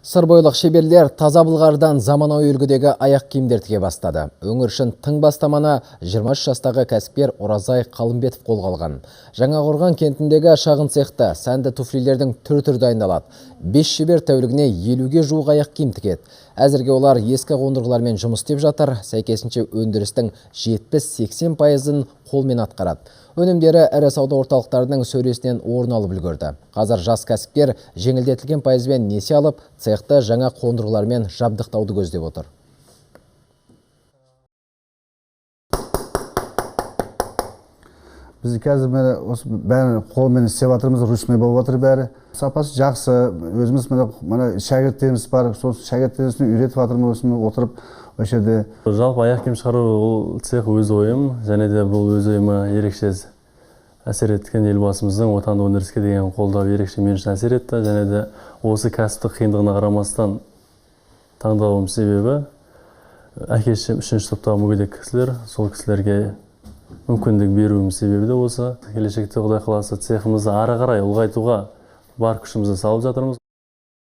Сырбойлық шеберлер таза былғардан заманауи үлгідегі аяқ киімдер тіге бастады. Өңір үшін тың бастаманы 23 жастағы кәсіпкер Оразай Қалымбетов қолға алған. Жаңақорған кентіндегі шағын цехта сәнді туфлилердің түр-түр дайындалады. 5 шебер тәулігіне 50-ге жуық аяқ киім тігеді. Әзірге олар ескі қондырғылармен жұмыс істеп жатыр. Сәйкесінше өндірістің 70-80%-ын қолмен атқарады. Өнімдері ірі сауда орталықтарының сөресінен орын алып үлгерді. Қазір жас кәсіпкер жеңілдетілген пайызбен несие алып, цехты жаңа қондырғылармен жабдықтауды көздеп отыр. Біз қазір бәрі қолмен істеп жатырмыз, ручной болып жатыр бәрі. Сапасы жақсы, өзіміз шәкірттеріміз бар, сол шәкірттерімізді үйретіп жатырмыз, отырып осы жерде. Жалпы аяқ киім шығару ол цех өз ойым, және де бұл өз ойыма ерекше әсер еткен елбасымыздың отандық өндіріске деген қолдауы ерекше мен үшін әсер етті, және де осы кәсіптік қиындығына қарамастан таңдауым себебі әке-шешем 3-ші топтағы мүгедек кісілер, сол кісілерге мүмкіндік беруім себебі де осы. Келешекте Құдай қаласа цехымызды ары қарай ұлғайтуға бар күшімізді салып жатырмыз.